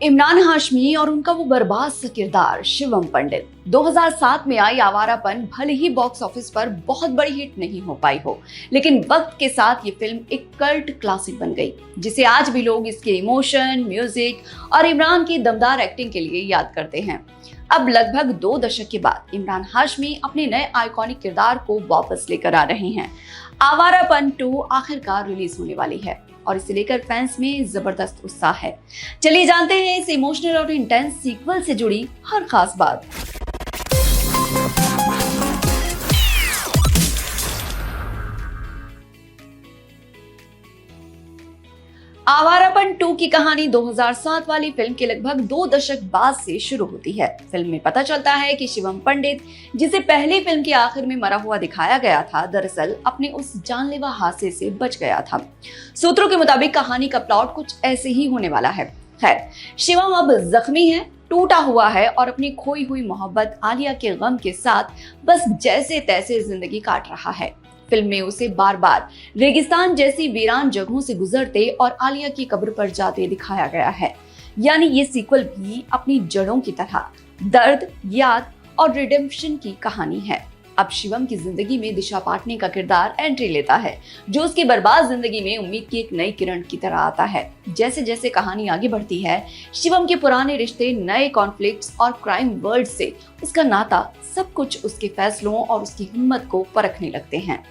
इमरान हाशमी और उनका वो बर्बाद सा किरदार शिवम पंडित। 2007 में आई आवारापन भले ही बॉक्स ऑफिस पर बहुत बड़ी हिट नहीं हो पाई हो, लेकिन वक्त के साथ ये फिल्म एक कल्ट क्लासिक बन गई, जिसे आज भी लोग इसके इमोशन, म्यूजिक और इमरान की दमदार एक्टिंग के लिए याद करते हैं। अब लगभग 2 दशक के बाद इमरान हाशमी अपने नए आइकॉनिक किरदार को वापस लेकर आ रहे हैं। आवारापन 2 आखिरकार रिलीज होने वाली है और इसे लेकर फैंस में जबरदस्त उत्साह है। चलिए जानते हैं इस इमोशनल और इंटेंस सीक्वल से जुड़ी हर खास बात। आवारापन 2 की कहानी 2007 वाली फिल्म के लगभग 2 दशक बाद से शुरू होती है। फिल्म में पता चलता है कि शिवम पंडित, जिसे पहली फिल्म के आखिर में मरा हुआ दिखाया गया था, दरअसल अपने उस जानलेवा हादसे से बच गया था। सूत्रों के मुताबिक कहानी का प्लॉट कुछ ऐसे ही होने वाला है। खैर, शिवम अब जख्मी है, टूटा हुआ है और अपनी खोई हुई मोहब्बत आलिया के गम के साथ बस जैसे तैसे जिंदगी काट रहा है। फिल्म में उसे बार बार रेगिस्तान जैसी वीरान जगहों से गुजरते और आलिया की कब्र पर जाते दिखाया गया है। यानी ये सीक्वल भी अपनी जड़ों की तरह दर्द, याद और रिडेम्पशन की कहानी है। अब शिवम की जिंदगी में दिशा पाटनी का किरदार एंट्री लेता है, जो उसकी बर्बाद जिंदगी में उम्मीद की एक नई किरण की तरह आता है। जैसे जैसे कहानी आगे बढ़ती है, शिवम के पुराने रिश्ते, नए कॉन्फ्लिक्ट्स और क्राइम वर्ल्ड से उसका नाता, सब कुछ उसके फैसलों और उसकी हिम्मत को परखने लगते हैं।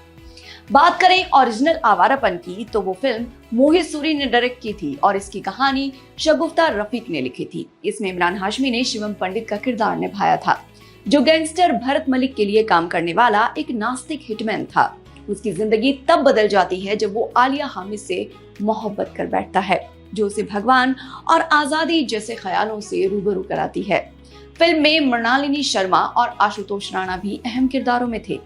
बात करें ओरिजिनल आवारापन की, तो वो फिल्म मोहित सूरी ने डायरेक्ट की थी और इसकी कहानी शगुफ्ता रफीक ने लिखी थी। इसमें इमरान हाशमी ने शिवम पंडित का किरदार निभाया था, जो गैंगस्टर भरत मलिक के लिए काम करने वाला एक नास्तिक हिटमैन था। उसकी जिंदगी तब बदल जाती है जब वो आलिया हामिद से मोहब्बत कर बैठता है, जो उसे भगवान और आजादी जैसे ख्यालों से रूबरू कराती है। फिल्म में मृणालिनी शर्मा और आशुतोष राणा भी अहम किरदारों में थे।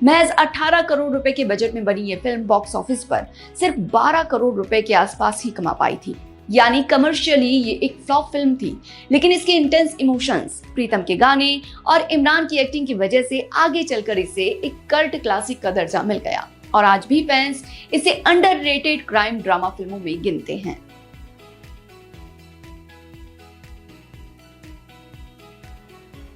महज 18 करोड़ रुपए के बजट में बनी ये फिल्म बॉक्स ऑफिस पर सिर्फ 12 करोड़ रुपए के आसपास ही कमा पाई थी। यानी कमर्शियली ये एक फ्लॉप फिल्म थी, लेकिन इसके इंटेंस इमोशंस, प्रीतम के गाने और इमरान की एक्टिंग की वजह से आगे चलकर इसे एक कल्ट क्लासिक का दर्जा मिल गया और आज भी फैंस इसे अंडररेटेड क्राइम ड्रामा फिल्मों में गिनते हैं।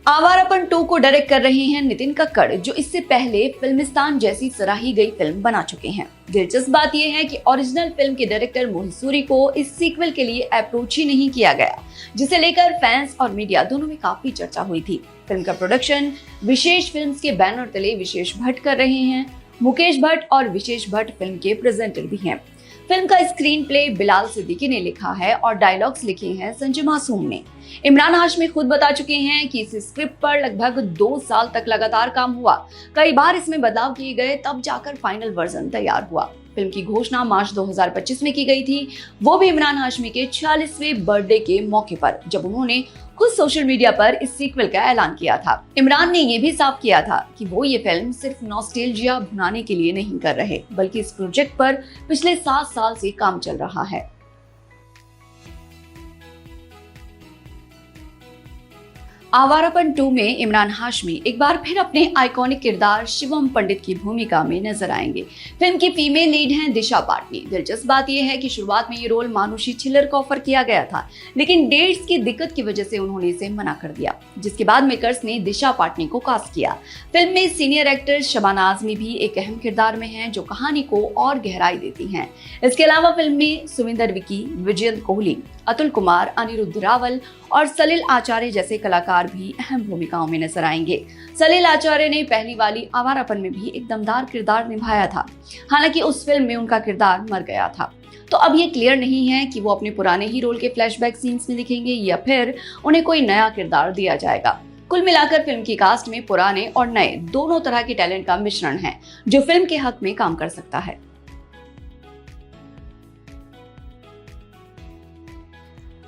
आवारापन 2 को डायरेक्ट कर रहे हैं नितिन कक्कड़, जो इससे पहले फिल्मिस्तान जैसी सराही गई फिल्म बना चुके हैं। दिलचस्प बात यह है कि ओरिजिनल फिल्म के डायरेक्टर मोहित सूरी को इस सीक्वल के लिए अप्रोच ही नहीं किया गया, जिसे लेकर फैंस और मीडिया दोनों में काफी चर्चा हुई थी। फिल्म का प्रोडक्शन विशेष फिल्म्स के बैनर तले विशेष भट्ट कर रहे हैं। मुकेश भट्ट और विशेष भट्ट फिल्म के प्रेजेंटर भी हैं। फिल्म का स्क्रीन प्ले बिलाल सिद्दीकी ने लिखा है और डायलॉग्स लिखे हैं संजय मासूम ने। इमरान हाशमी खुद बता चुके हैं कि इस स्क्रिप्ट पर लगभग 2 साल तक लगातार काम हुआ। कई बार इसमें बदलाव किए गए, तब जाकर फाइनल वर्जन तैयार हुआ। फिल्म की घोषणा मार्च 2025 में की गई थी, वो भी इमरान हाशमी के 46वें बर्थडे के मौके पर, जब उन्होंने खुद सोशल मीडिया पर इस सीक्वल का ऐलान किया था। इमरान ने ये भी साफ किया था कि वो ये फिल्म सिर्फ नॉस्टैल्जिया भुनाने के लिए नहीं कर रहे, बल्कि इस प्रोजेक्ट पर पिछले 7 साल से काम चल रहा है। आवारापन 2 में इमरान हाशमी एक बार फिर अपने आइकॉनिक किरदार शिवम पंडित की भूमिका में नजर आएंगे। फिल्म की फीमेल लीड हैं दिशा पाटनी। दिलचस्प बात यह है कि शुरुआत में ये रोल मानुषी छिल्लर को ऑफर किया गया था, लेकिन डेट्स की दिक्कत की वजह से उन्होंने इसे मना कर दिया, जिसके बाद मेकर्स ने दिशा पाटनी को कास्ट किया। फिल्म में सीनियर एक्टर शबाना आजमी भी एक अहम किरदार में है, जो कहानी को और गहराई देती हैं। इसके अलावा फिल्म में सुविंदर विकी, विजयंत कोहली, अतुल कुमार, अनिरुद्ध रावल और सलील आचार्य जैसे कलाकार भी अहम भूमिकाओं में नजर आएंगे। सलील आचार्य ने पहली वाली आवारापन में भी एक दमदार किरदार निभाया था, हालांकि उस फिल्म में उनका किरदार मर गया था। तो अब ये क्लियर नहीं है कि वो अपने पुराने ही रोल के फ्लैशबैक सीन्स में दिखेंगे या फिर उन्हें कोई नया किरदार दिया जाएगा। कुल मिलाकर फिल्म की कास्ट में पुराने और नए दोनों तरह के टैलेंट का मिश्रण है, जो फिल्म के हक में काम कर सकता है।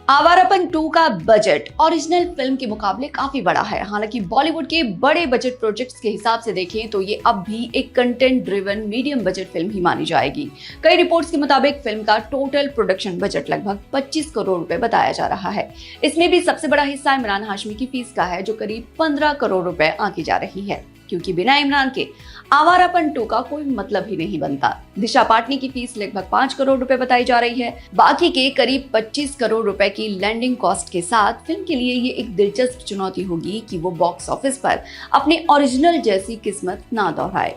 आवारापन 2 का बजट ओरिजिनल फिल्म के मुकाबले काफी बड़ा है। हालांकि बॉलीवुड के बड़े बजट प्रोजेक्ट्स के हिसाब से देखें तो ये अब भी एक content driven medium budget film ही मानी जाएगी। कई रिपोर्ट्स के मुताबिक फिल्म का टोटल प्रोडक्शन बजट लगभग 25 करोड़ रुपए बताया जा रहा है। इसमें भी सबसे बड़ा हिस्सा इमरान हाशमी की फीस का है, जो करीब 15 करोड़ रुपए आंकी जा रही है। क्योंकि बिना इमरान के आवारापन 2 का कोई मतलब ही नहीं बनता। दिशा पाटनी की फीस लगभग 5 करोड़ रुपए बताई जा रही है। बाकी के करीब 25 करोड़ रुपए की लैंडिंग कॉस्ट के साथ फिल्म के लिए ये एक दिलचस्प चुनौती होगी कि वो बॉक्स ऑफिस पर अपने ओरिजिनल जैसी किस्मत ना दोहराए।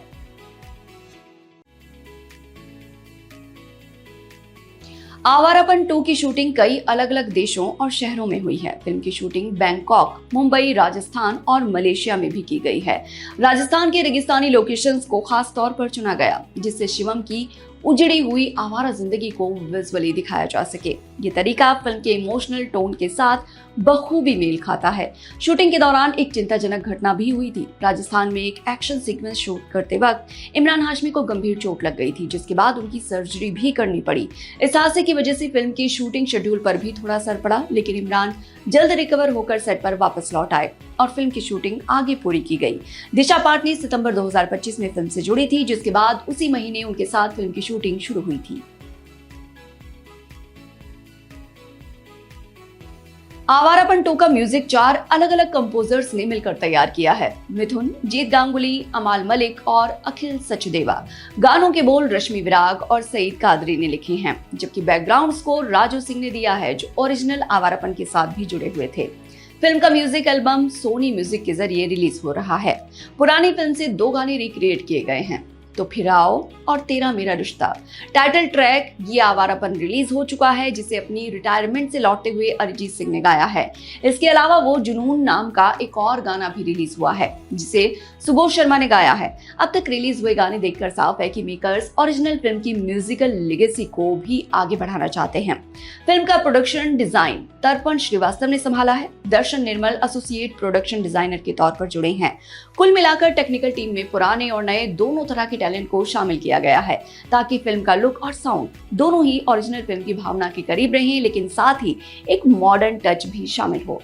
आवारापन 2 की शूटिंग कई अलग अलग देशों और शहरों में हुई है। फिल्म की शूटिंग बैंकॉक, मुंबई, राजस्थान और मलेशिया में भी की गई है। राजस्थान के रेगिस्तानी लोकेशंस को खास तौर पर चुना गया, जिससे शिवम की उजड़ी हुई आवारा जिंदगी को विजुअली दिखाया जा सके। ये तरीका फिल्म के इमोशनल टोन के साथ बखूबी मेल खाता है। शूटिंग के दौरान एक चिंताजनक घटना भी हुई थी। राजस्थान में एक एक्शन सीक्वेंस शूट करते वक्त इमरान हाशमी को गंभीर चोट लग गई थी, जिसके बाद उनकी सर्जरी भी करनी पड़ी। इस हादसे की वजह से फिल्म की शूटिंग शेड्यूल पर भी थोड़ा असर पड़ा, लेकिन इमरान जल्द रिकवर होकर सेट पर वापस लौट आए और फिल्म की शूटिंग आगे पूरी की गई। दिशा पाटनी सितंबर 2025 में फिल्म से जुड़ी थी, जिसके बाद उसी महीने उनके साथ फिल्म की शूटिंग शुरू हुई थी। आवारापन 2 का म्यूजिक 4 अलग अलग कंपोजर्स ने मिलकर तैयार किया है। मिथुन, जीत गांगुली, अमाल मलिक और अखिल सचदेवा। गानों के बोल रश्मि विराग और सईद कादरी ने लिखे हैं, जबकि बैकग्राउंड स्कोर राजू सिंह ने दिया है, जो ओरिजिनल आवारापन के साथ भी जुड़े हुए थे। फिल्म का म्यूजिक एल्बम सोनी म्यूजिक के जरिए रिलीज हो रहा है। पुरानी फिल्म से 2 गाने रिक्रिएट किए गए हैं, तो फिर आओ और तेरा मेरा रिश्ता। टाइटल ट्रैक ये आवारापन रिलीज हो चुका है, जिसे अपनी रिटायरमेंट से लौटते हुए अरिजीत सिंह ने गाया है। इसके अलावा वो जुनून नाम का एक और गाना भी रिलीज हुआ है, जिसे सुबोध शर्मा ने गाया है। अब तक रिलीज हुए गाने देखकर साफ है कि मेकर्स ओरिजिनल फिल्म की म्यूजिकल लेगेसी को भी आगे बढ़ाना चाहते हैं। फिल्म का प्रोडक्शन डिजाइन तर्पण श्रीवास्तव ने संभाला है। दर्शन निर्मल एसोसिएट प्रोडक्शन डिजाइनर के तौर पर जुड़े हैं। कुल मिलाकर टेक्निकल टीम में पुराने और नए दोनों तरह के टैलेंट को शामिल किया गया है, ताकि फिल्म का लुक और साउंड दोनों ही ओरिजिनल फिल्म की भावना के करीब रहें, लेकिन साथ ही एक मॉडर्न टच भी शामिल हो।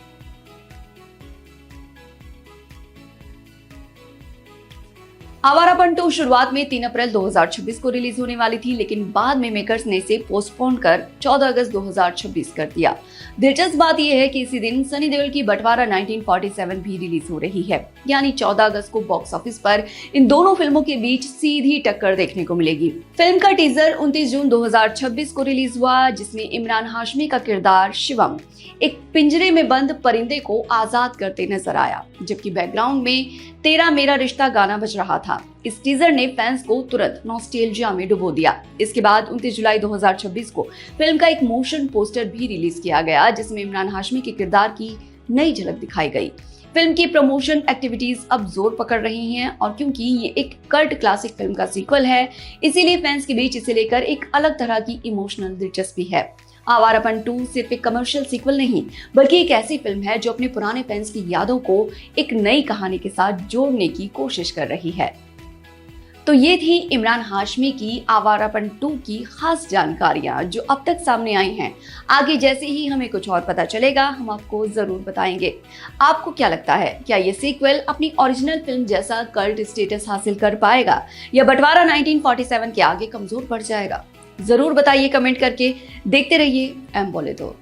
आवारापन 2 शुरुआत में 3 अप्रैल 2026 को रिलीज होने वाली थी, लेकिन बाद में मेकर्स ने इसे पोस्टपोन कर 14 अगस्त 2026 कर दिया। दिलचस्प बात यह है कि इसी दिन सनी देओल की बंटवारा 1947 भी रिलीज हो रही है, यानी 14 अगस्त को बॉक्स ऑफिस पर इन दोनों फिल्मों के बीच सीधी टक्कर देखने को मिलेगी। फिल्म का टीजर 29 जून 2026 को रिलीज हुआ, जिसमें इमरान हाशमी का किरदार शिवम एक पिंजरे में बंद परिंदे को आजाद करते नजर आया, जबकि बैकग्राउंड में तेरा मेरा रिश्ता गाना बज रहा था। इस टीजर ने फैंस को तुरंत नॉस्टैल्जिया में डुबो दिया। इसके बाद 29 जुलाई 2026 को फिल्म का एक मोशन पोस्टर भी रिलीज किया गया, जिसमें इमरान हाशमी के किरदार की नई झलक दिखाई गई। फिल्म की प्रमोशन एक्टिविटीज अब जोर पकड़ रही हैं, और क्योंकि ये एक कल्ट क्लासिक फिल्म का सीक्वल है, इसीलिए फैंस के बीच इसे लेकर एक अलग तरह की इमोशनल दिलचस्पी है। आवारापन 2 सिर्फ एक कमर्शियल सीक्वल नहीं, बल्कि एक ऐसी फिल्म है जो अपने पुराने फैंस की यादों को एक नई कहानी के साथ जोड़ने की कोशिश कर रही है। तो ये थी इमरान हाशमी की आवारापन 2 की खास जानकारियां जो अब तक सामने आई हैं। आगे जैसे ही हमें कुछ और पता चलेगा, हम आपको जरूर बताएंगे। आपको क्या लगता है, क्या ये सीक्वल अपनी ओरिजिनल फिल्म जैसा कल्ट स्टेटस हासिल कर पाएगा, या बंटवारा 1947 के आगे कमजोर पड़ जाएगा? जरूर बताइए कमेंट करके। देखते रहिए एम बोले तो।